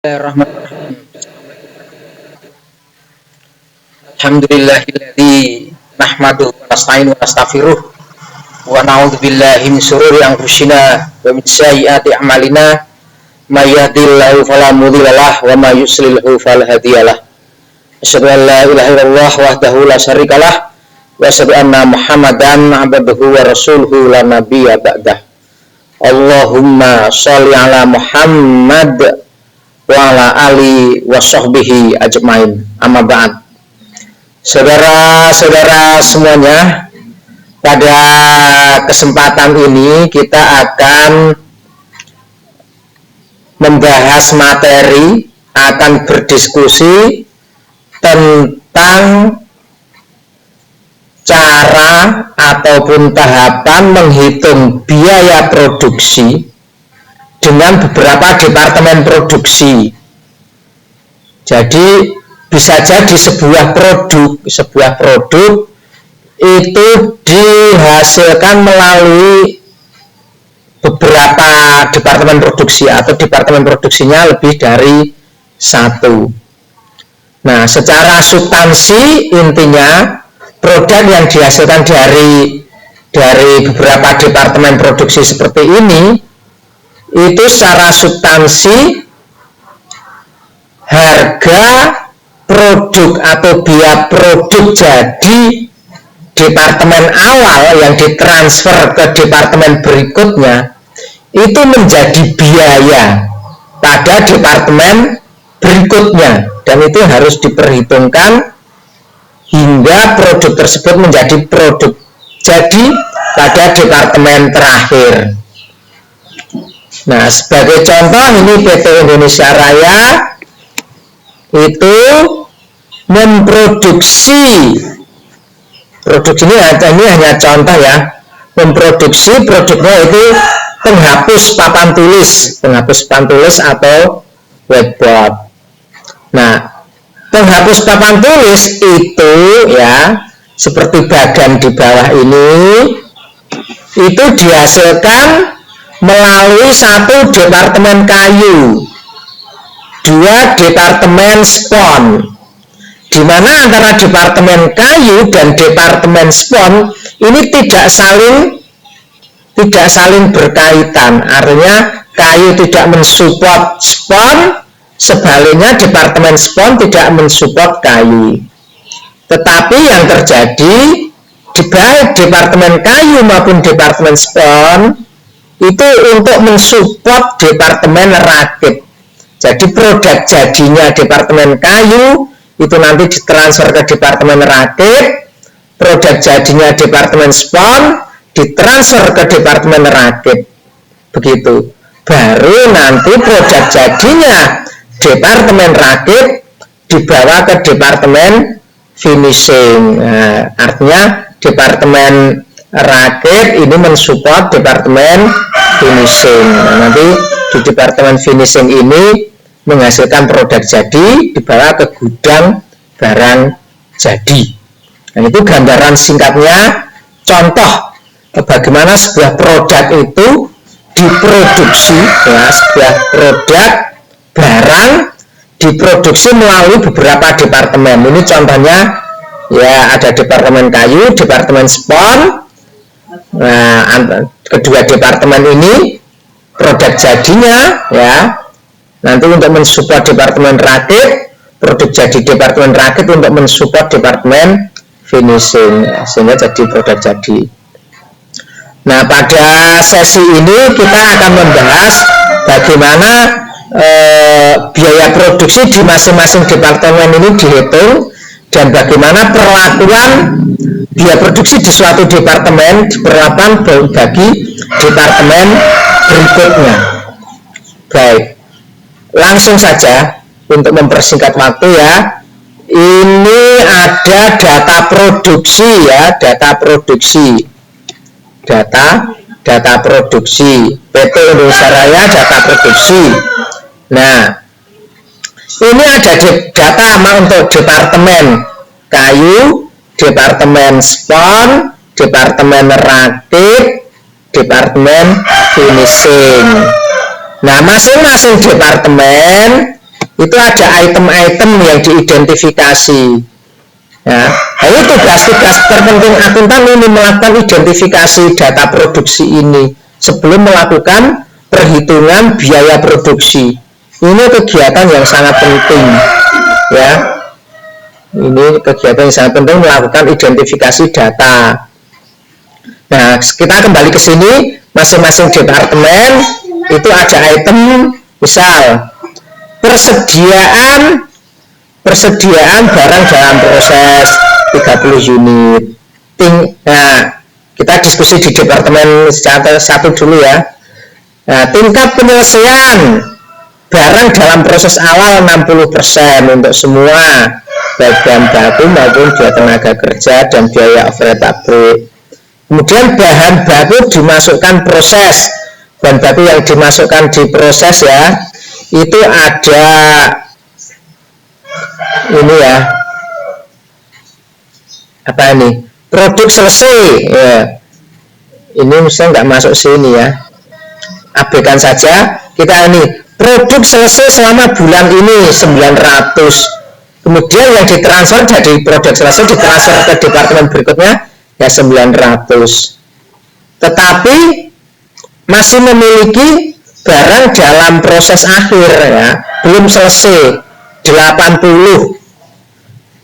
Bismillahirrahmanirrahim. Alhamdulillahilladzi nahmaduhu wa nasta'inu wa nastaghfiruh wa na'udzu billahi min shururi anfusina wa min sayyiati a'malina may yahdihillahu fala mudhillalah wa may yudlilhu fala hadiyalah. Asyhadu an la ilaha illallah wahdahu la syarikalah wa asyhadu anna Muhammadan 'abduhu wa rasuluhu la nabiyya ba'dah. Allahumma sholli ala Muhammad wa ala ali wa sahbihi ajmain. Amma ba'd. Saudara-saudara semuanya, pada kesempatan ini kita akan membahas materi, akan berdiskusi tentang cara ataupun tahapan menghitung biaya produksi dengan beberapa departemen produksi. Jadi bisa jadi sebuah produk itu dihasilkan melalui beberapa departemen produksi atau departemen produksinya lebih dari satu. Nah, secara substansi intinya produk yang dihasilkan dari beberapa departemen produksi seperti ini itu secara substansi harga produk atau biaya produk jadi departemen awal yang ditransfer ke departemen berikutnya itu menjadi biaya pada departemen berikutnya, dan itu harus diperhitungkan hingga produk tersebut menjadi produk jadi pada departemen terakhir. Nah, sebagai contoh ini PT Indonesia Raya itu memproduksi produk ini hanya contoh ya, memproduksi produknya itu penghapus papan tulis atau whiteboard. Nah, penghapus papan tulis itu ya seperti bagan di bawah ini itu dihasilkan melalui satu departemen kayu, dua departemen spon, di mana antara departemen kayu dan departemen spon ini tidak saling berkaitan. Artinya kayu tidak mensupport spon, sebaliknya departemen spon tidak mensupport kayu. Tetapi yang terjadi di baik departemen kayu maupun departemen spon itu untuk mensupport departemen rakit. Jadi produk jadinya departemen kayu itu nanti ditransfer ke departemen rakit, produk jadinya departemen spon ditransfer ke departemen rakit. Begitu. Baru nanti produk jadinya departemen rakit dibawa ke departemen finishing. Nah, artinya departemen rakit ini mensupport departemen finishing. Nah, nanti di departemen finishing ini menghasilkan produk jadi dibawa ke gudang barang jadi. Dan itu gambaran singkatnya contoh bagaimana sebuah produk itu diproduksi, ya, sebuah produk barang diproduksi melalui beberapa departemen. Ini contohnya ya, ada departemen kayu, departemen spon. Nah, kedua departemen ini produk jadinya ya nanti untuk mensupport departemen rakit, produk jadi departemen rakit untuk mensupport departemen finishing, sehingga jadi produk jadi. Nah, pada sesi ini kita akan membahas bagaimana biaya produksi di masing-masing departemen ini dihitung, dan bagaimana perlakuan biaya produksi di suatu departemen diperlakukan bagi departemen berikutnya. Baik, langsung saja untuk mempersingkat waktu ya. Ini ada data produksi ya, data produksi PT Indonesia Raya, data produksi. Nah, ini ada data untuk departemen kayu, departemen spon, departemen rakit, departemen finishing. Nah, masing-masing departemen itu ada item-item yang diidentifikasi. Ya, ini tugas-tugas terpenting akuntan ini melakukan identifikasi data produksi ini sebelum melakukan perhitungan biaya produksi. Ini kegiatan yang sangat penting, ya. Ini kegiatan yang sangat penting melakukan identifikasi data. Nah, kita kembali ke sini, masing-masing departemen itu ada item, misal persediaan barang dalam proses 30 unit. Nah, kita diskusi di departemen satu dulu ya. Nah, tingkat penyelesaian barang dalam proses awal 60% untuk semua, baik bahan baku maupun biaya tenaga kerja dan biaya overhead pabrik. Kemudian bahan baku dimasukkan proses, bahan baku yang dimasukkan di proses ya, itu ada ini ya, apa ini, produk selesai ya. Ini misalnya nggak masuk sini ya, abaikan saja. Kita ini produk selesai selama bulan ini 900, kemudian yang ditransfer dari produk selesai ditransfer ke departemen berikutnya ya 900, tetapi masih memiliki barang dalam proses akhir ya, belum selesai 80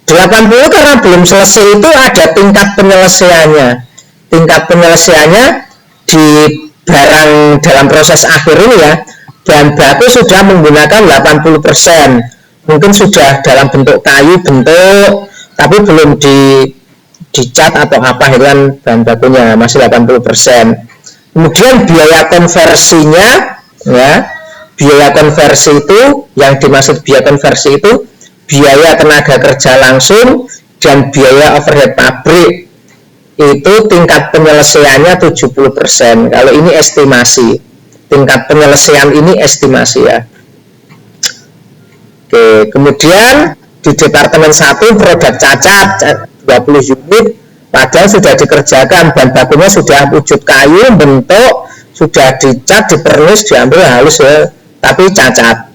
karena belum selesai. Itu ada tingkat penyelesaiannya di barang dalam proses akhir ini ya. Bahan baku sudah menggunakan 80%, mungkin sudah dalam bentuk kayu tapi belum dicat atau apa, itu kan bahan bakunya masih 80%. Kemudian biaya konversinya ya, biaya konversi itu, yang dimaksud biaya konversi itu biaya tenaga kerja langsung dan biaya overhead pabrik. Itu tingkat penyelesaiannya 70%. Kalau ini estimasi, tingkat penyelesaian ini estimasi ya. Oke, kemudian di departemen 1 produk cacat 20 unit, padahal sudah dikerjakan, bahan bakunya sudah wujud kayu, bentuk, sudah dicat, dipernis, diambil halus ya, tapi cacat.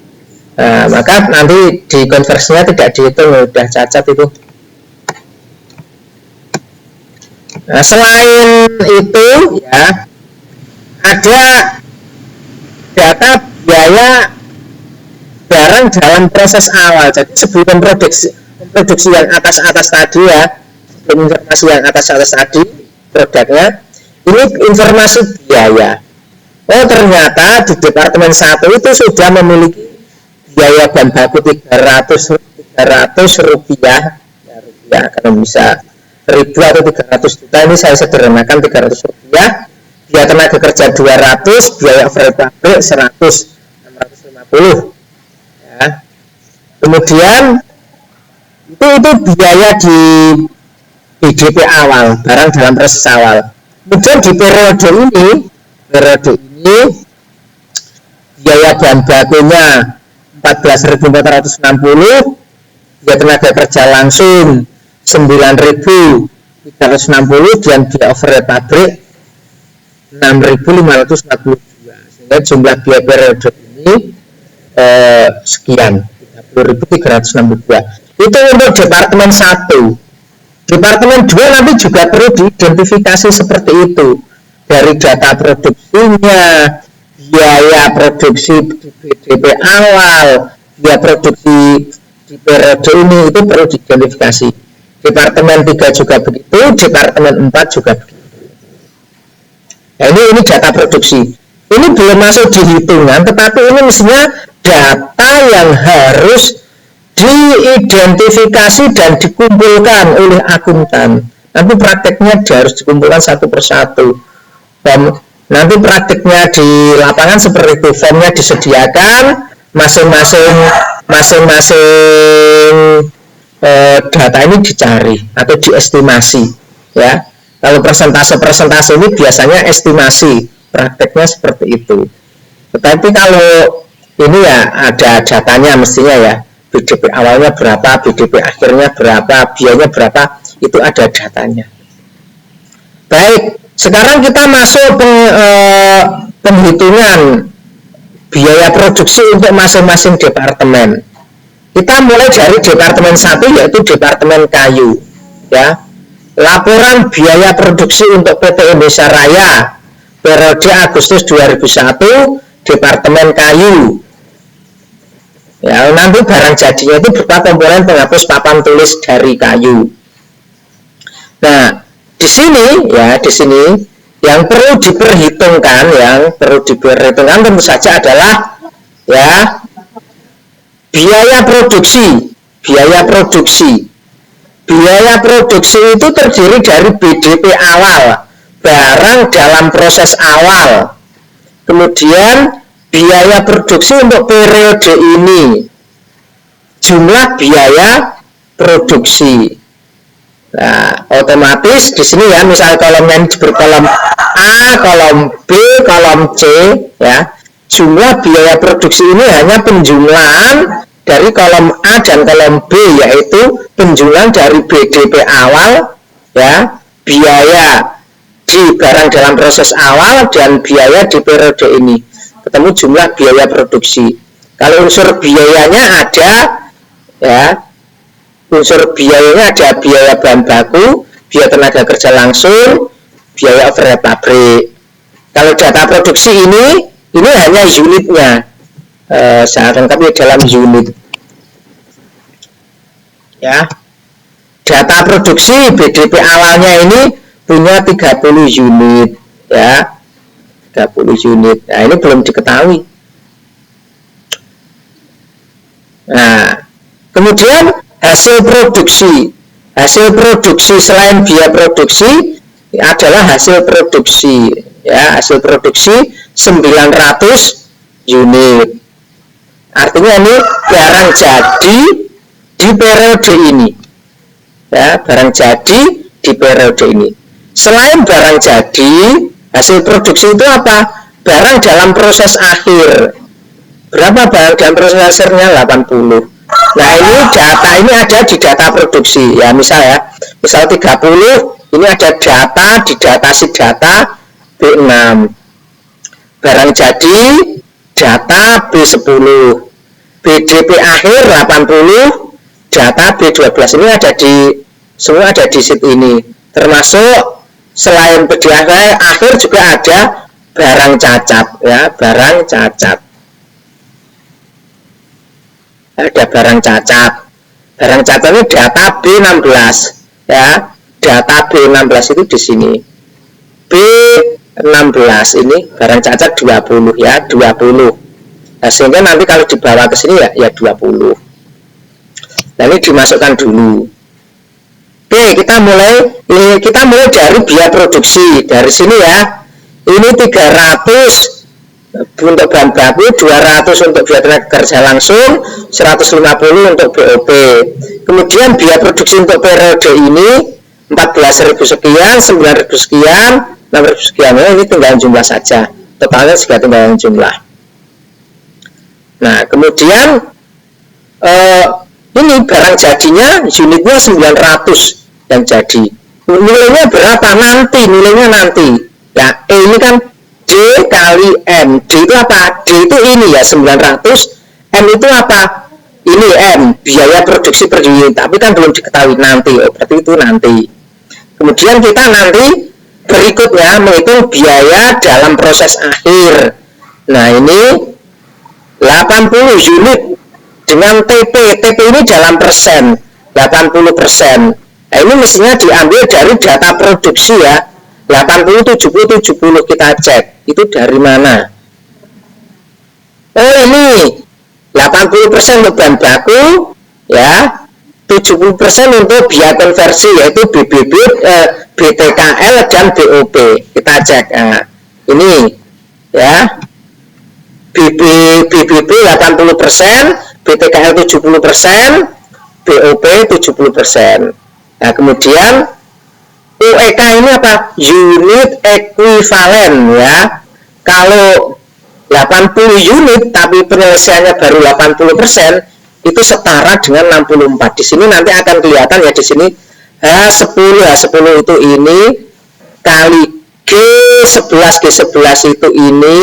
Nah, maka nanti di konversinya tidak dihitung, sudah cacat itu. Nah, selain itu ya, ada data biaya barang dalam proses awal. Jadi sebelum produksi yang atas tadi ya, sebelum informasi yang atas tadi produknya, ini informasi biaya. Oh, ternyata di departemen 1 itu sudah memiliki biaya bahan baku 300 rupiah ya, rupiah karena bisa 1.000 atau 300 juta, ini saya sederhanakan 300 rupiah, biaya tenaga kerja 200, biaya overhead pabrik 100, 650 ya. Kemudian itu biaya di BDP awal, barang dalam proses awal. Kemudian di periode ini biaya bahan bakunya 14.460, biaya tenaga kerja langsung 9.360, dan biaya overhead pabrik 6.542, sehingga jumlah biaya periode ini sekian 30.362. Itu untuk departemen 1. Departemen 2 nanti juga perlu diidentifikasi seperti itu, dari data produksinya, biaya produksi di BDP awal, biaya produksi di periode ini, itu perlu diidentifikasi. Departemen 3 juga begitu, departemen 4 juga begitu. Nah, ini data produksi. Ini belum masuk di hitungan, tetapi ini mestinya data yang harus diidentifikasi dan dikumpulkan oleh akuntan. Nanti prakteknya harus dikumpulkan satu persatu. Dan nanti praktiknya di lapangan seperti itu, formnya disediakan, masing-masing data ini dicari atau diestimasi ya. Kalau persentase ini biasanya estimasi, prakteknya seperti itu. Tetapi kalau ini ya ada datanya mestinya ya, BDP awalnya berapa, BDP akhirnya berapa, biayanya berapa, itu ada datanya. Baik, sekarang kita masuk penghitungan biaya produksi untuk masing-masing departemen. Kita mulai dari departemen 1 yaitu departemen kayu ya. Laporan biaya produksi untuk PT Indonesia Raya periode Agustus 2001 departemen kayu ya. Nanti barang jadinya itu berupa komponen penghapus papan tulis dari kayu. Nah, di sini yang perlu diperhitungkan tentu saja adalah ya biaya produksi. Biaya produksi itu terdiri dari BDP awal, barang dalam proses awal. Kemudian biaya produksi untuk periode ini, jumlah biaya produksi. Nah, otomatis di sini ya, misalnya kolomnya ini berkolom A, kolom B, kolom C ya. Jumlah biaya produksi ini hanya penjumlahan dari kolom A dan kolom B, yaitu penjumlahan dari BDP awal ya, biaya di barang dalam proses awal dan biaya di periode ini. Ketemu jumlah biaya produksi. Kalau unsur biayanya ada ya, unsur biayanya ada biaya bahan baku, biaya tenaga kerja langsung, biaya overhead pabrik. Kalau data produksi ini hanya unitnya, saya lengkapnya dalam unit ya. Data produksi BDP awalnya ini punya 30 unit ya, 30 unit. Nah, ini belum diketahui. Nah, kemudian hasil produksi selain biaya produksi adalah hasil produksi ya, hasil produksi 900 unit. Artinya ini barang jadi di periode ini ya, barang jadi di periode ini. Selain barang jadi, hasil produksi itu apa? Barang dalam proses akhir. Berapa barang dalam proses akhirnya? 80. Nah, ini data ini ada di data produksi ya, misal 30, ini ada data di data sheet data B6. Barang jadi data B10, BDP akhir 80, data B12 ini semua ada di sheet ini. Termasuk selain BDP akhir juga ada barang cacat ya, barang cacat. Ada barang cacat. Barang cacat ini data B16 ya. Data B16 itu di sini. B16 ini barang cacat 20 ya, 20. Nah, sehingga nanti kalau dibawa ke sini ya 20. Nah, ini dimasukkan dulu. Oke, kita mulai dari biaya produksi. Dari sini ya. Ini 300 untuk bahan baku, 200 untuk biaya tenaga kerja langsung, 150 untuk BOP. Kemudian biaya produksi untuk periode ini 14.000 sekian, 9.000 sekian, 6.000 sekian. Ini tinggal jumlah saja. Totalnya juga tinggal jumlah. Nah, kemudian ini barang jadinya unitnya 900 yang jadi. Nilainya berapa? Nilainya nanti. Ya, E ini kan D kali M. D itu apa? D itu ini ya 900. M itu apa? Ini M, biaya produksi per unit. Tapi kan belum diketahui nanti. Oh, berarti itu nanti. Kemudian kita nanti berikutnya menghitung biaya dalam proses akhir. Nah, ini 80 unit dengan TP. TP ini dalam persen, 80%. Nah, ini mestinya diambil dari data produksi ya. 80, 70, 70 kita cek. Itu dari mana? Oh, ini 80% untuk bahan baku ya. 70% untuk biaya konversi yaitu BBB, BTKL dan BOP. Kita cek. Nah, ini ya. BBB 80%, BTKL 70%, BOP 70%. Nah, kemudian UEK ini apa? Unit ekuivalen ya. Kalau 80 unit tapi penyelesaiannya baru 80%, itu setara dengan 64. Di sini nanti akan kelihatan ya, di sini H10 itu ini kali G11 itu ini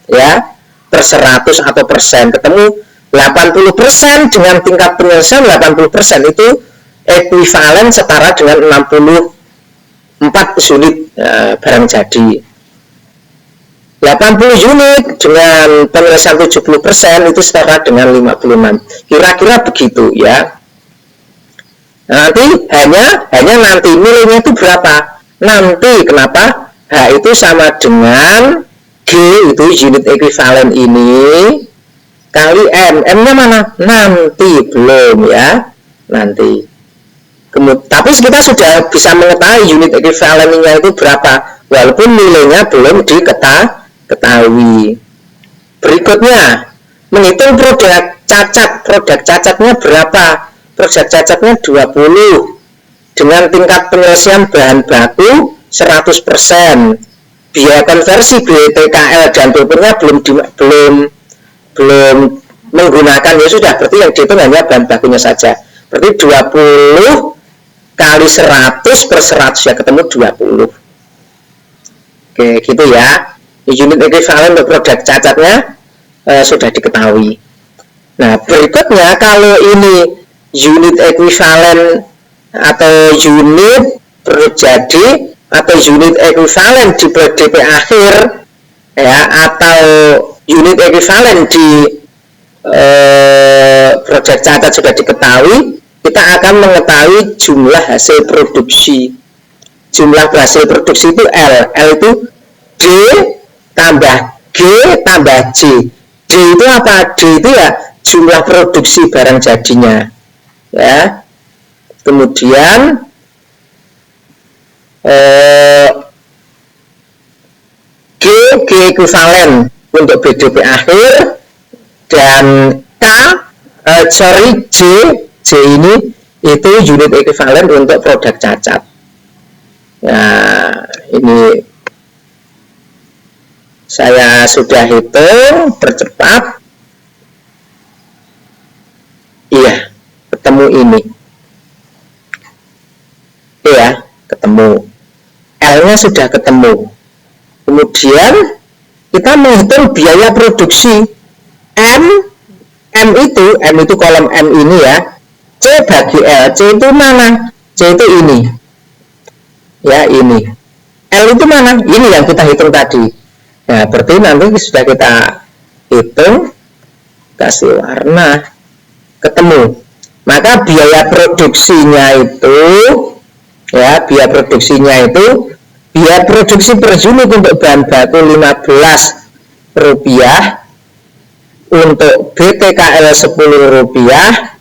ya per 100 atau persen, ketemu 80% dengan tingkat penyelesaian 80% itu ekuivalen setara dengan 64 unit barang jadi. 80 unit dengan penyelesaian 70% itu setara dengan 56. Kira-kira begitu ya. Nanti hanya nanti nilainya itu berapa? Nanti kenapa? H itu sama dengan G itu unit ekuivalen ini kali M. M-nya mana? Nanti, belum ya. Nanti. Tapi kita sudah bisa mengetahui unit ekuivalennya itu berapa. Walaupun nilainya belum diketahui. Berikutnya, menghitung produk cacat. Produk cacatnya berapa? Produk cacatnya 20. Dengan tingkat penyelesaian bahan baku 100%. Biaya konversi BTKL dan PP-nya belum menggunakan, ya sudah, berarti yang dihitung hanya bahan bakunya saja. Berarti 20 kali 100 per 100 ya ketemu 20. Oke, gitu ya. Unit ekuivalen untuk produk cacatnya sudah diketahui. Nah, berikutnya kalau ini unit ekuivalen atau unit produk jadi atau unit ekuivalen di DP akhir ya, atau unit ekuivalen di produk cacat sudah diketahui, kita akan mengetahui jumlah hasil produksi. Jumlah hasil produksi itu L. L itu D tambah G tambah J. D itu apa? D itu ya jumlah produksi barang jadinya. Ya. Kemudian G ekuivalen untuk BDP akhir, dan J ini itu unit ekuivalen untuk produk cacat. Nah, ini saya sudah hitung, percepat. Iya, ketemu ini. Ya, ketemu. L-nya sudah ketemu. Kemudian kita menghitung biaya produksi. M itu kolom M ini ya. C bagi L. C itu mana? C itu ini. Ya, ini. L itu mana? Ini yang kita hitung tadi. Nah, berarti nanti sudah kita hitung, kasih warna, ketemu. Maka biaya produksinya itu ya, biaya produksi per unit untuk bahan baku 15 rupiah, untuk BTKL 10 rupiah,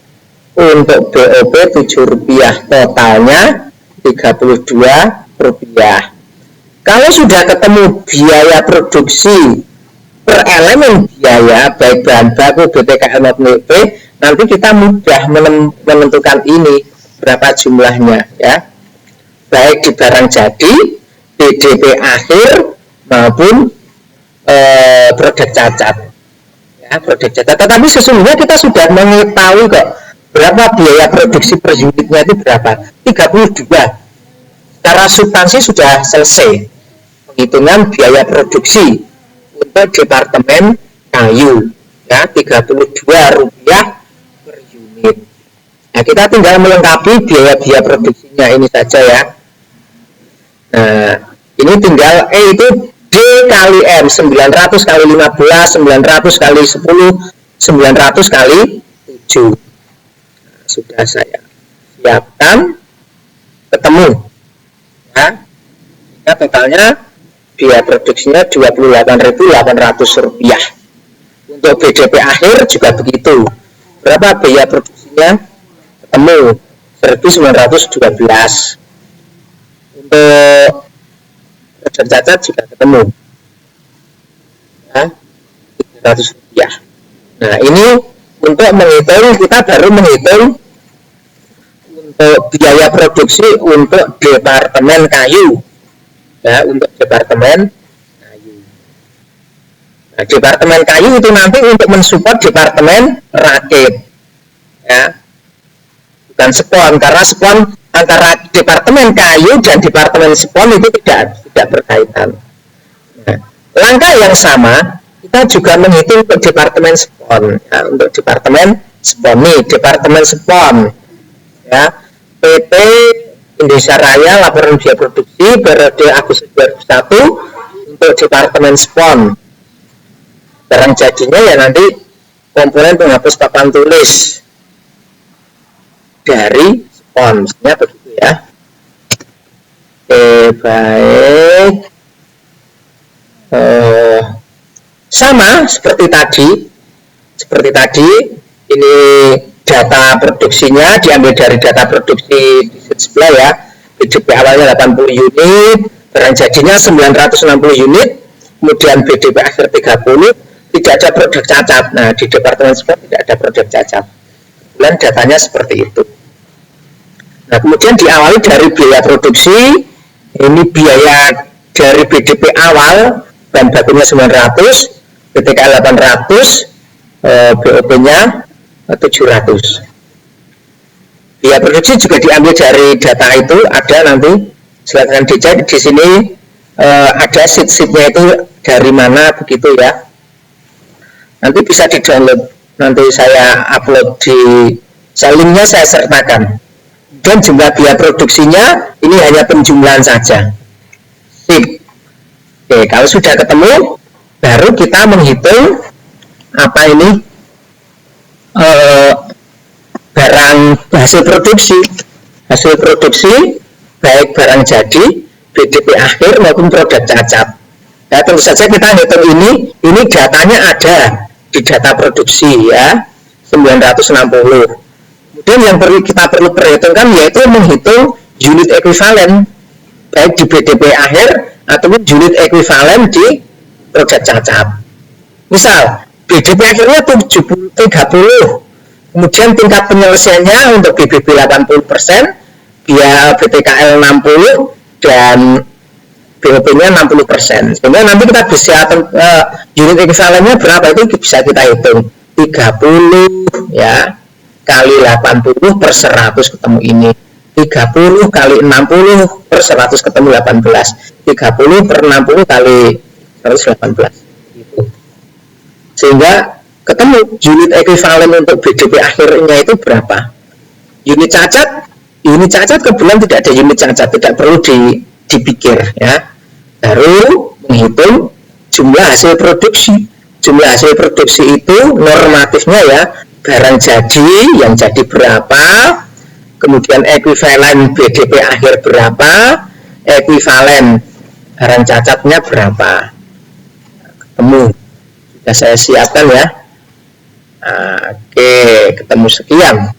untuk BOP 7 rupiah, totalnya 32 rupiah. Kalau sudah ketemu biaya produksi per elemen biaya baik bahan baku BTKL maupun BP, nanti kita mudah menentukan ini berapa jumlahnya ya, baik di barang jadi, BDP akhir maupun produk cacat ya, produk cacat. Tetapi sesungguhnya kita sudah mengetahui kok berapa biaya produksi per unitnya itu berapa, 32. Secara substansi sudah selesai penghitungan biaya produksi untuk departemen kayu ya, 32 rupiah per unit. Nah, kita tinggal melengkapi biaya-biaya produksinya ini saja ya. Nah, ini tinggal itu D kali M, 900 kali 15, 900 kali 10, 900 kali 7. Nah, sudah saya siapkan, ketemu ya. Nah, totalnya biaya produksinya 28.800 rupiah. Untuk BDP akhir juga begitu. Berapa biaya produksinya? Ketemu 1.912. Untuk produk cacat juga ketemu ya, 300 rupiah. Nah, ini untuk menghitung, kita baru menghitung untuk biaya produksi untuk departemen kayu ya, untuk departemen kayu. Nah, departemen kayu itu nanti untuk mensupport departemen rakit ya, bukan spon, karena spon antara departemen kayu dan departemen spon itu tidak berkaitan. Nah, langkah yang sama kita juga menghitung untuk departemen spon ya, untuk departemen spon nih, departemen spon ya, PT Indonesia Raya laporan biaya produksi periode Agustus 2001 untuk departemen spon. Barang jadinya ya nanti komponen penghapus papan tulis dari spon, maksudnya begitu ya. Baik. Sama seperti tadi ini data produksinya diambil dari data produksi di sebelah ya. BDP awalnya 80 unit, barang jadinya 960 unit, kemudian BDP akhir 30, tidak ada produk cacat. Nah, di departemen spon tidak ada produk cacat. Dan datanya seperti itu. Nah, kemudian diawali dari biaya produksi, ini biaya dari BDP awal, bahan bakunya 900, BTKL 800, BOP-nya 700. Biaya produksi juga diambil dari data itu, ada nanti silakan dicek di sini, ada sheet-sheetnya itu dari mana begitu ya. Nanti bisa di-download, nanti saya upload di linknya saya sertakan. Dan jumlah biaya produksinya ini hanya penjumlahan saja. Sip. Oke, kalau sudah ketemu, baru kita menghitung apa ini barang hasil produksi baik barang jadi, BDP akhir maupun produk cacat. Nah, tentu saja kita hitung ini datanya ada di data produksi ya 960. Kemudian yang kita perlu perhitungkan yaitu menghitung unit ekuivalen baik di BDP akhir ataupun unit ekuivalen di produk cacat. Misal BDP akhirnya 30, kemudian tingkat penyelesaiannya untuk BBB 80%, biaya BTKL 60 dan BOP-nya 60%. Sehingga nanti kita bisa unit ekuivalennya berapa itu bisa kita hitung 30 ya kali 80 per 100 ketemu ini, 30 kali 60 per 100 ketemu 18, 30 per 60 kali 118 gitu. Sehingga ketemu unit ekuivalen untuk BDP akhirnya itu berapa. Unit cacat kebetulan tidak ada unit cacat, tidak perlu dipikir ya. Baru menghitung jumlah hasil produksi. Jumlah hasil produksi itu normatifnya ya, barang jadi yang jadi berapa, kemudian ekuivalen BDP akhir berapa, ekuivalen barang cacatnya berapa. Ketemu. Sudah saya siapkan ya. Oke, ketemu sekian.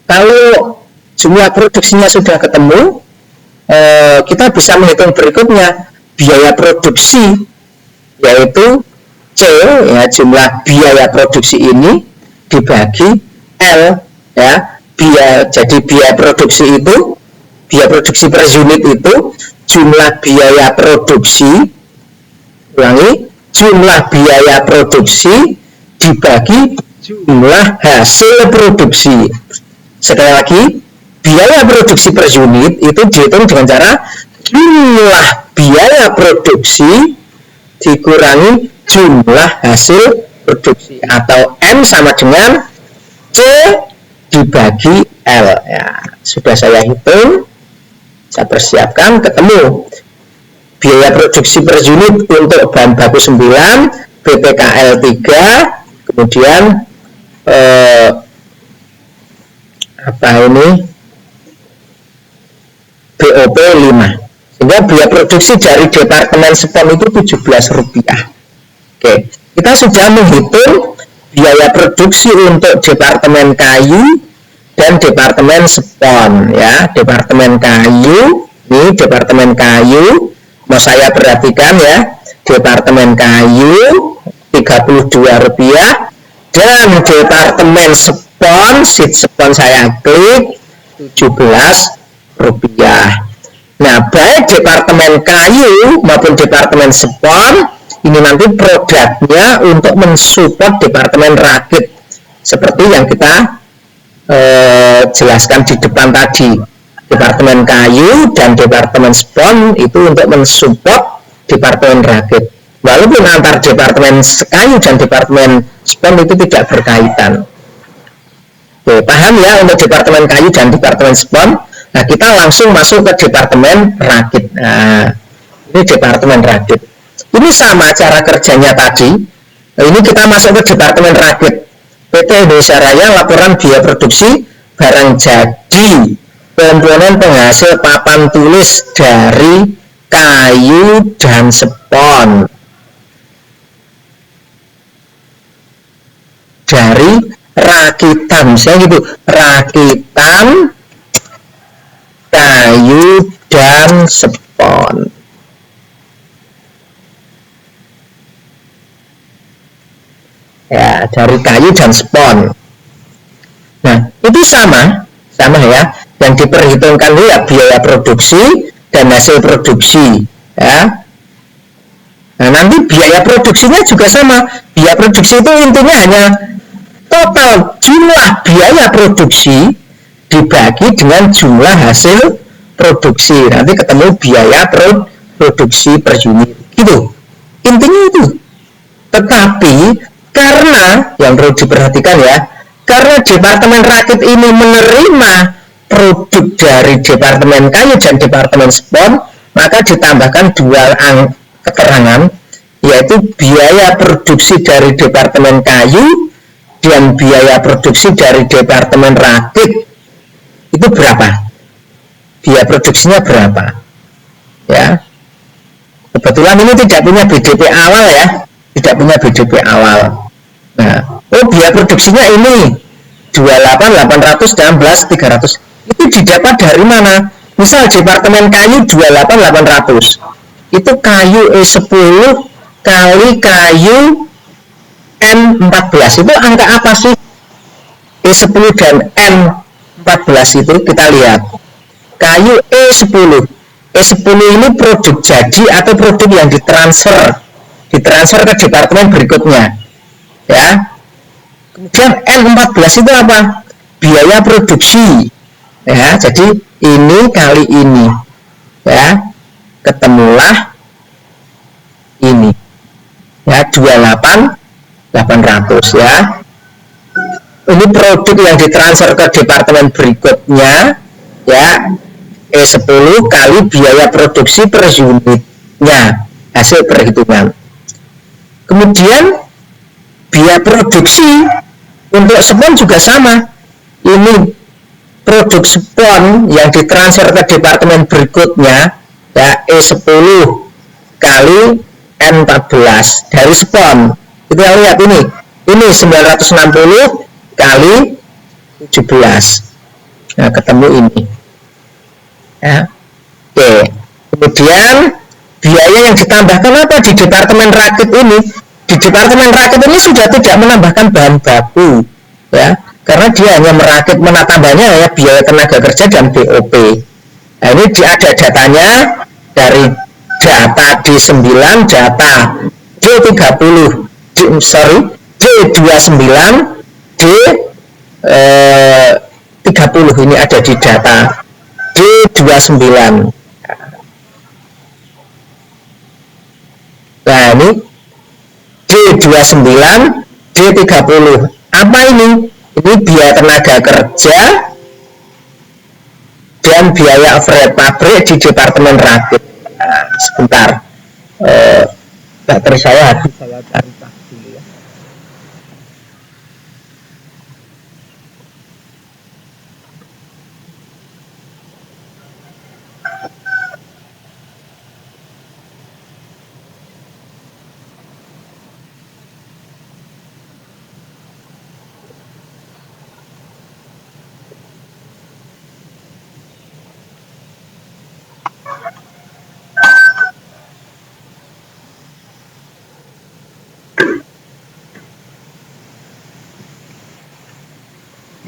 Kalau jumlah produksinya sudah ketemu, kita bisa menghitung berikutnya biaya produksi, yaitu C ya, jumlah biaya produksi ini dibagi L ya, jadi biaya produksi itu, biaya produksi per unit itu jumlah biaya produksi, ulangi, jumlah biaya produksi dibagi jumlah hasil produksi. Sekali lagi, biaya produksi per unit itu dihitung dengan cara jumlah biaya produksi dikurangi jumlah hasil produksi, atau M sama dengan C dibagi L ya. Sudah saya hitung, saya persiapkan, ketemu biaya produksi per unit untuk bahan baku 9, BPKL 3, kemudian BOP 5. Sehingga biaya produksi dari departemen spon itu Rp17. Oke, kita sudah menghitung biaya produksi untuk departemen kayu dan departemen spon ya. Departemen kayu, ini departemen kayu, mau saya perhatikan ya, departemen kayu Rp32 dan departemen spon, sheet spon saya klik Rp17. Nah, baik departemen kayu maupun departemen spon ini nanti produknya untuk mensupport departemen rakit seperti yang kita jelaskan di depan tadi. Departemen kayu dan departemen spon itu untuk mensupport departemen rakit. Walaupun antar departemen kayu dan departemen spon itu tidak berkaitan. Oke, paham ya untuk departemen kayu dan departemen spon. Nah, kita langsung masuk ke departemen rakit. Nah, ini departemen rakit. Ini sama cara kerjanya tadi. Nah, ini kita masuk ke departemen rakit. PT Indonesia Raya laporan biaya produksi barang jadi komponen penghasil papan tulis dari kayu dan spon. Dari rakitan, misalnya gitu, rakitan kayu dan spon. Ya, dari kayu dan spon. Nah, itu sama ya. Yang diperhitungkan itu ya biaya produksi dan hasil produksi, ya. Nah, nanti biaya produksinya juga sama. Biaya produksi itu intinya hanya total jumlah biaya produksi dibagi dengan jumlah hasil produksi. Nanti ketemu biaya produksi per unit. Gitu. Intinya itu. Tetapi karena yang perlu diperhatikan ya, karena departemen rakit ini menerima produk dari departemen kayu dan departemen spon, maka ditambahkan dua keterangan, yaitu biaya produksi dari departemen kayu dan biaya produksi dari departemen rakit. Itu berapa? Biaya produksinya berapa? Ya. Kebetulan ini tidak punya BDP awal ya, tidak punya BDP awal. Nah, biaya produksinya ini 28.816.300. Itu didapat dari mana? Misal departemen kayu 28.800. Itu kayu E10 kali kayu N14. Itu angka apa sih? E10 dan N14 itu kita lihat. Kayu E10. E10 ini produk jadi atau produk yang ditransfer ke departemen berikutnya. Ya. Kemudian N14 itu apa? Biaya produksi. Ya, jadi ini kali ini. Ya. Ketemulah ini. Ya, 28.800 ya. Ini produk yang ditransfer ke departemen berikutnya, ya. E10 kali biaya produksi per unitnya, hasil perhitungan. Kemudian biaya produksi untuk spon juga sama. Ini produk spon yang ditransfer ke departemen berikutnya, ya, E10 kali N14 dari spon. Kita lihat ini 960 kali 17. Nah, ketemu ini. Ya. Oke. Kemudian biaya yang ditambahkan apa di departemen rakit ini? Di departemen rakit ini sudah tidak menambahkan bahan baku, ya, karena dia hanya merakit, menambahnya ya biaya tenaga kerja dan BOP. Nah, ini ada datanya dari data D9, data D30, D29, D30 ini ada di data D29. Nah, ini D29, D30. Apa ini? Ini biaya tenaga kerja dan biaya overhead pabrik di departemen rakit. Nah, sebentar. Baterai saya habis, saya cari tas dulu ya.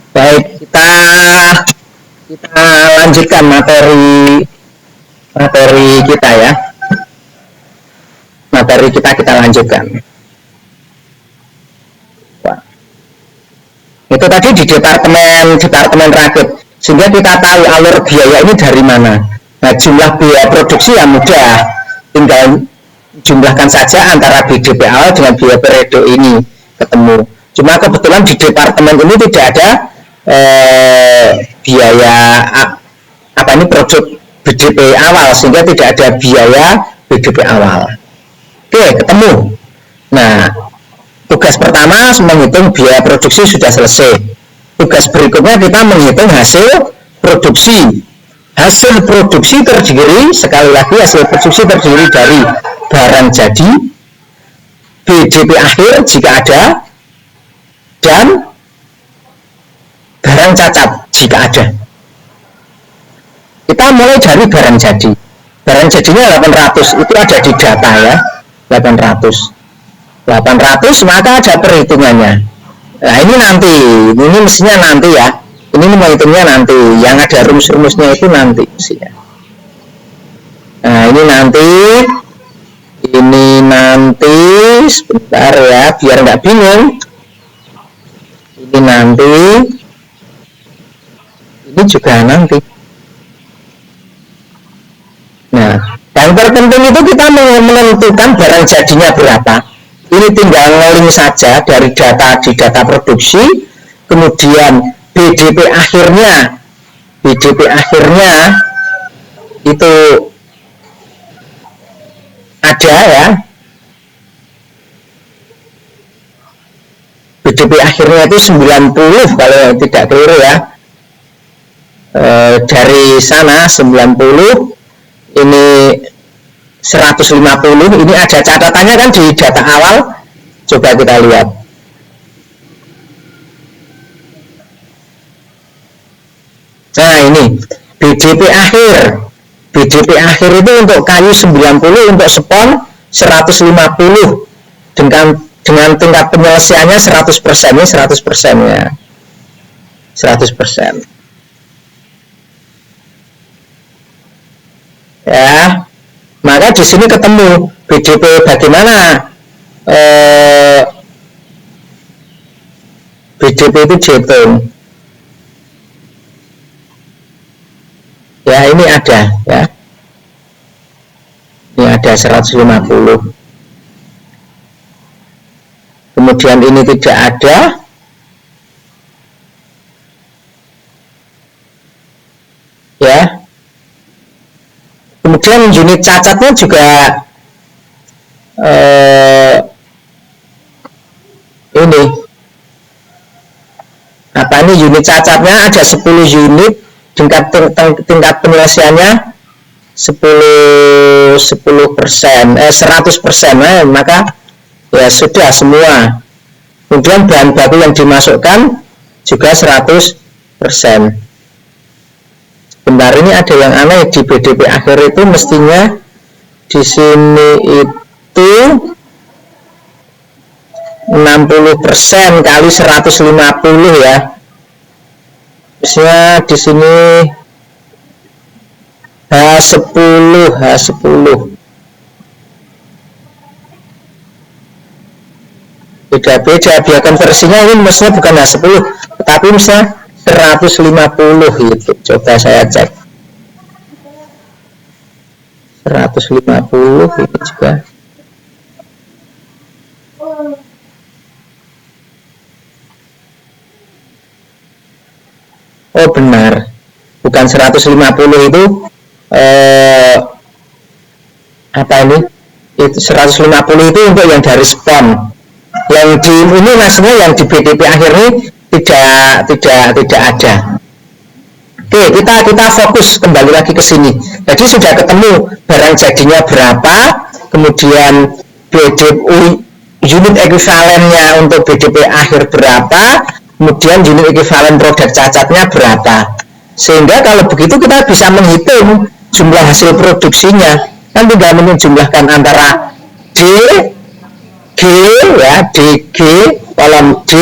Baik, kita lanjutkan materi kita ya. Materi kita lanjutkan. Wah. Itu tadi di departemen rakit. Sehingga kita tahu alur biaya ini dari mana. Nah, jumlah biaya produksi yang mudah, tinggal jumlahkan saja antara BDP awal dengan biaya periode ini ketemu. Cuma kebetulan di departemen ini tidak ada biaya produk BDP awal, sehingga tidak ada biaya BDP awal. Oke, ketemu. Nah, tugas pertama menghitung biaya produksi sudah selesai. Tugas berikutnya kita menghitung hasil produksi. Hasil produksi terdiri, sekali lagi hasil produksi terdiri dari barang jadi, BDP akhir jika ada, dan barang cacat jika ada. Kita mulai dari barang jadi. Barang jadinya 800, itu ada di data ya, 800, maka ada perhitungannya. Nah ini nanti, ini mestinya nanti ya, ini menghitungnya nanti, yang ada rumus-rumusnya itu nanti mestinya. Nah ini nanti sebentar ya, biar nggak bingung. Ini nanti, ini juga nanti. Nah, yang terpenting itu kita menentukan barang jadinya berapa. Ini tinggal ngeling saja dari data di data produksi, kemudian BDP akhirnya itu ada ya. BDP akhirnya itu 90 kalau tidak keliru ya. Dari sana 90, ini 150, ini ada catatannya kan di data awal. Coba kita lihat. Nah ini BDP akhir itu untuk kayu 90, untuk spon 150, dengan tingkat penyelesaiannya 100%, ini 100% ya, 100%. Ya, maka di sini ketemu BDP bagaimana BDP itu dihitung. Ya ini ada ya, ini ada 150. Kemudian ini tidak ada. Ya. Kemudian unit cacatnya juga ini. Ini unit cacatnya ada 10 unit, tingkat penyelesaiannya 100%, maka ya sudah semua. Kemudian bahan baku yang dimasukkan juga 100%. Sebentar, ini ada yang aneh di BDP akhir itu, mestinya di sini itu 60% kali 150 ya. Mestinya di sini H10. Beda-beda, biar konversinya ini mestinya bukan H10, tetapi misalnya 150 itu. Coba saya cek. 150 itu juga. Oh benar, bukan 150 itu itu 150 itu untuk yang dari spon. Yang di ini maksudnya yang di BDP akhir ini tidak ada. Oke, kita fokus kembali lagi ke sini. Jadi sudah ketemu barang jadinya berapa, kemudian unit ekuivalennya untuk BDP akhir berapa, kemudian unit ekuivalen produk cacatnya berapa. Sehingga kalau begitu kita bisa menghitung jumlah hasil produksinya. Kan tinggal menjumlahkan antara D, G ya, DG, kolom D,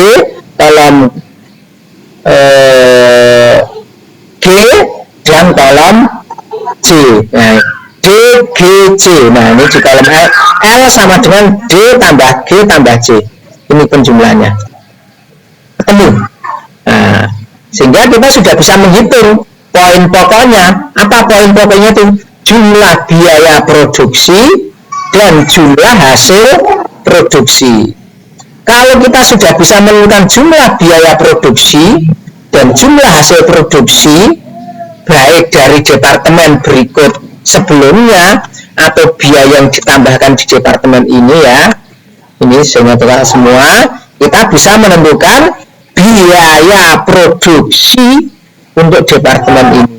kolom G, dan kolom J. Nah, D, G, J. Nah, ini di kolom L sama dengan D tambah G tambah J. Ini penjumlahannya. Ketemu. Nah, sehingga kita sudah bisa menghitung poin pokoknya. Apa poin pokoknya itu? Jumlah biaya produksi D dan jumlah hasil produksi. Kalau kita sudah bisa menemukan jumlah biaya produksi dan jumlah hasil produksi, baik dari departemen berikut sebelumnya atau biaya yang ditambahkan di departemen ini ya, ini semua, kita bisa menentukan biaya produksi untuk departemen ini.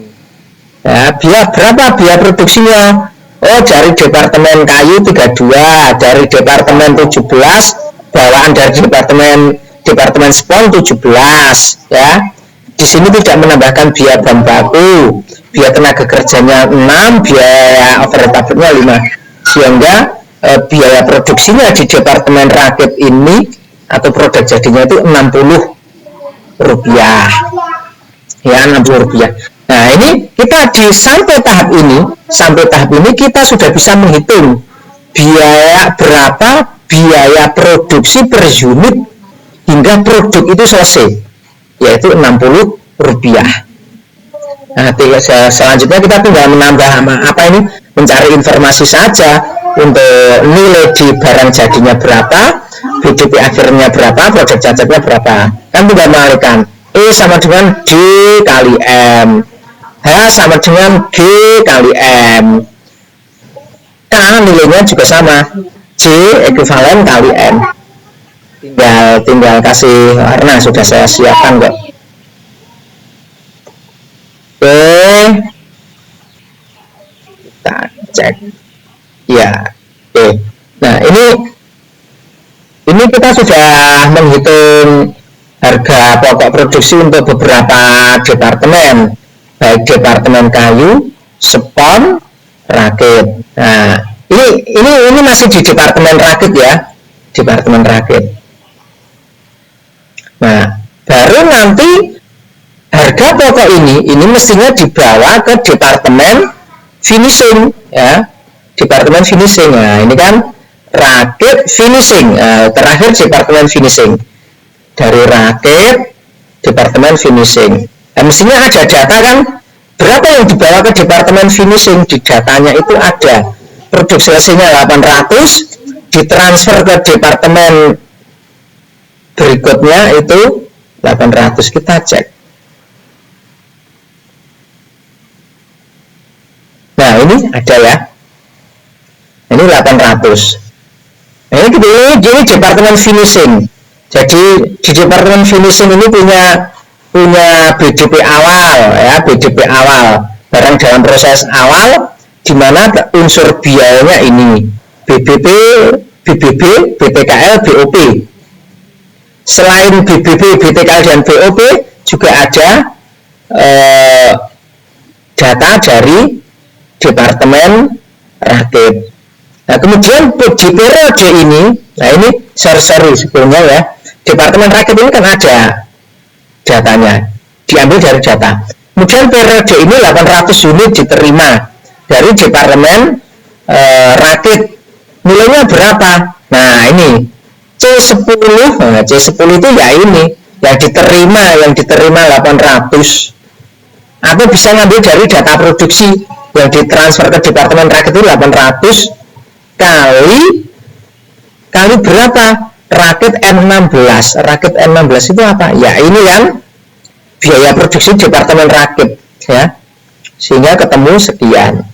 Ya, berapa biaya produksinya? Oh, dari departemen kayu 32, dari departemen 17, bawaan dari departemen spon 17 ya. Di sini tidak menambahkan biaya bahan baku, biaya tenaga kerjanya 6, biaya overhead 5, sehingga biaya produksinya di departemen rakit ini atau produk jadinya itu Rp60 ya, Rp60. Nah, ini kita sampai tahap ini kita sudah bisa menghitung berapa biaya produksi per unit hingga produk itu selesai, yaitu Rp60. Nah, selanjutnya kita tinggal menambah mencari informasi saja untuk nilai di barang jadinya berapa, BDP akhirnya berapa, produk cacatnya berapa. Kan tinggal mengalihkan E sama dengan D kali M, H sama dengan G kali M, K nilainya juga sama, C ekuivalen kali M. Tinggal kasih warna, sudah saya siapkan kok. Oke, kita cek ya. Oke, nah ini kita sudah menghitung harga pokok produksi untuk beberapa departemen, baik departemen kayu, spon, rakit. Nah, ini masih di departemen rakit ya, departemen rakit. Nah, baru nanti harga pokok ini mestinya dibawa ke departemen finishing ya, departemen finishing. Nah, ini kan rakit finishing, terakhir departemen finishing. Dari rakit departemen finishing. Nah, mestinya ada data kan berapa yang dibawa ke departemen finishing. Di datanya itu ada produk selesainya 800, ditransfer ke departemen berikutnya itu 800. Kita cek. Nah, ini ada ya, ini 800. Nah, ini departemen finishing. Jadi di departemen finishing ini punya BDP awal ya, BDP awal, barang dalam proses awal, di mana unsur biayanya ini BBB, BTKL, BOP. Selain BBB, BTKL dan BOP juga ada data dari departemen rakit. Nah, kemudian di periode ini, nah ini sorry sebelumnya ya, departemen rakit ini kan ada datanya, diambil dari data. Kemudian periode ini 800 unit diterima dari departemen rakit. Nilainya berapa? Nah, ini C10. Nah, C10 itu ya ini yang diterima 800. Atau bisa ngambil dari data produksi yang ditransfer ke departemen rakit itu 800 kali berapa? Rakit M16. Rakit M16 itu apa? Ya ini kan biaya produksi departemen rakit ya. Sehingga ketemu sekian.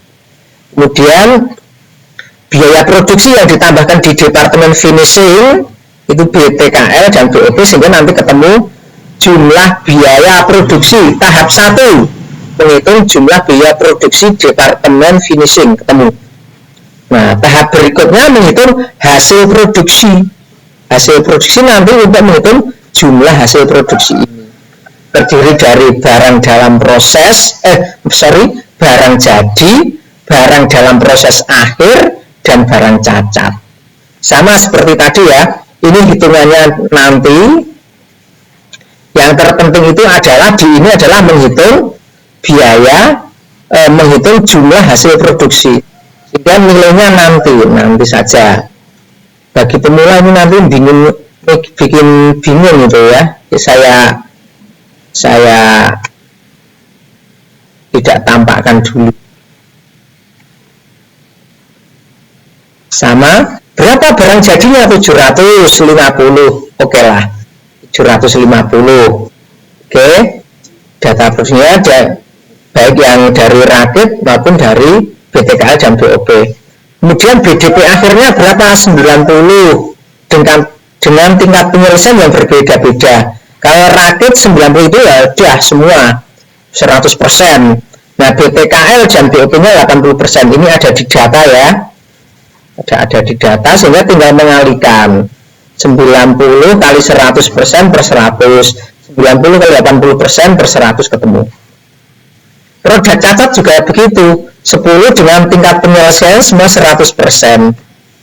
Kemudian biaya produksi yang ditambahkan di departemen finishing itu BTKL dan BOP, sehingga nanti ketemu jumlah biaya produksi tahap 1, menghitung jumlah biaya produksi departemen finishing, ketemu. Nah, tahap berikutnya menghitung hasil produksi. Hasil produksi nanti untuk menghitung jumlah hasil produksi ini. Terdiri dari barang dalam proses, barang jadi, barang dalam proses akhir, dan barang cacat. Sama seperti tadi ya, ini hitungannya nanti. Yang terpenting itu adalah menghitung biaya, menghitung jumlah hasil produksi. Sehingga nilainya nanti saja. Bagi pemula ini nanti bikin bingung gitu ya. Saya tidak tampakkan dulu. sama berapa barang jadinya 750. Oke lah, 750. Oke, data produksinya ada baik yang dari Rakit maupun dari BTKL dan BOP. Kemudian BDP akhirnya berapa? 90 dengan tingkat penyelesaian yang berbeda-beda. Kalau Rakit 90 itu ya udah semua 100%. Nah, BTKL dan BOP-nya 80%. Ini ada di data ya. Ada di data sehingga tinggal mengalihkan 90 kali 100% per 100, 90 kali 80% per 100 ketemu. Produk cacat juga begitu, 10 dengan tingkat penyelesaian semua 100%.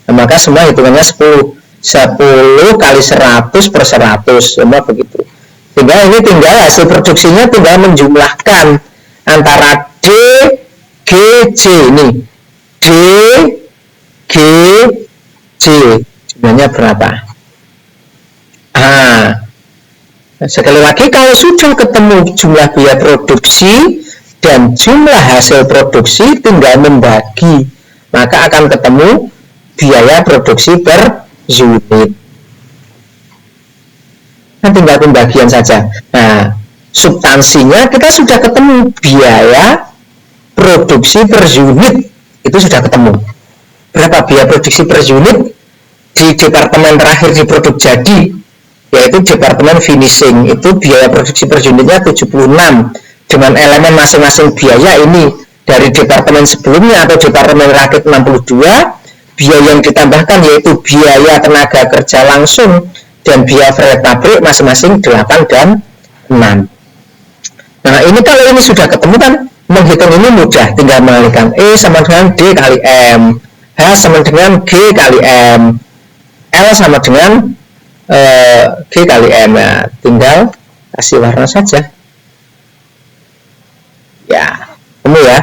Nah, maka semua hitungannya 10 kali 100 per 100, semua begitu. Sehingga ini tinggal hasil produksinya tinggal menjumlahkan antara D, G, J ini. D, G, J, jumlahnya berapa? Sekali lagi, kalau sudah ketemu jumlah biaya produksi dan jumlah hasil produksi, tinggal membagi, maka akan ketemu biaya produksi per unit. Nah, tinggal pembagian saja. Nah, substansinya kita sudah ketemu, biaya produksi per unit itu sudah ketemu. Berapa biaya produksi per unit di departemen terakhir di produk jadi, yaitu departemen finishing, itu biaya produksi per unitnya 76 dengan elemen masing-masing biaya ini dari departemen sebelumnya atau departemen Rakit 62. Biaya yang ditambahkan yaitu biaya tenaga kerja langsung dan biaya proyek pabrik masing-masing 8 dan 6. Nah, ini kalau ini sudah ketemu kan, menghitung ini mudah, tinggal mengalihkan E sama dengan D kali M, H sama dengan G kali M, L sama dengan G kali M. Nah, tinggal kasih warna saja. Ya, ketemu ya.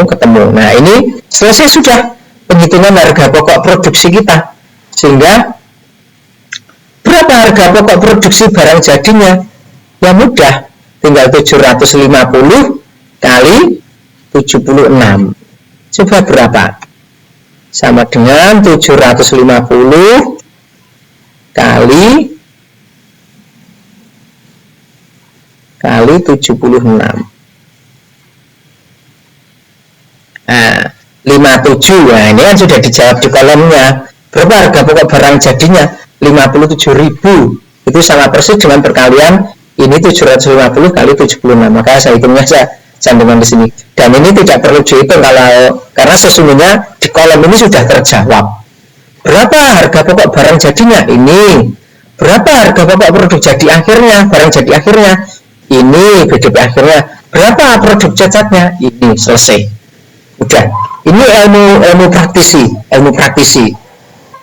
Ketemu. Nah, ini selesai sudah penghitungan harga pokok produksi kita. Sehingga berapa harga pokok produksi barang jadinya? Ya mudah, tinggal 750 kali 76. Coba berapa? Sama dengan 750 kali 76. Nah, 57. Nah, ini kan sudah dijawab di kolomnya. Berapa harga pokok barang jadinya? 57.000. Itu sama persis dengan perkalian ini 750 kali 76. Maka saya hitungnya saja cantumkan di sini. Dan ini tidak perlu dihitung karena sesungguhnya di kolom ini sudah terjawab. Berapa harga pokok barang jadinya? Ini. Berapa harga pokok produk jadi akhirnya? Barang jadi akhirnya? Ini. BDP akhirnya. Berapa produk cacatnya? Ini. Selesai. Udah, ini ilmu praktisi.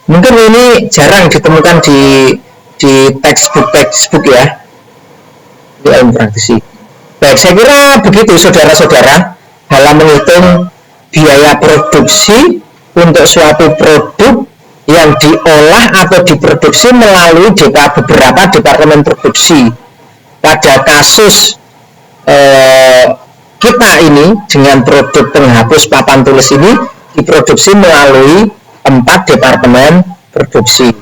Mungkin ini jarang ditemukan di textbook ya. Ini ilmu praktisi. Baik, saya kira begitu saudara-saudara dalam menghitung biaya produksi untuk suatu produk yang diolah atau diproduksi melalui beberapa departemen produksi. Pada kasus kita ini dengan produk penghapus papan tulis ini diproduksi melalui 4 departemen produksi.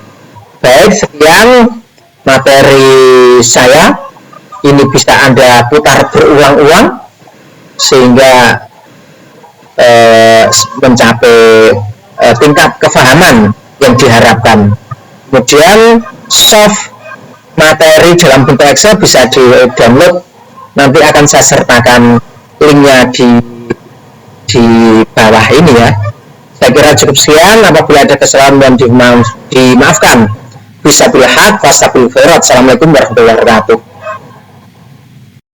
Baik, sekian materi saya. Ini bisa Anda putar berulang-ulang sehingga mencapai tingkat kefahaman yang diharapkan. Kemudian soft materi dalam bentuk Excel bisa di-download. Nanti akan saya sertakan linknya di bawah ini ya. Saya kira cukup sekian. Apabila ada kesalahan dan dimaafkan. Bisa bilhaq, wastaghfirullah. Assalamualaikum warahmatullahi wabarakatuh.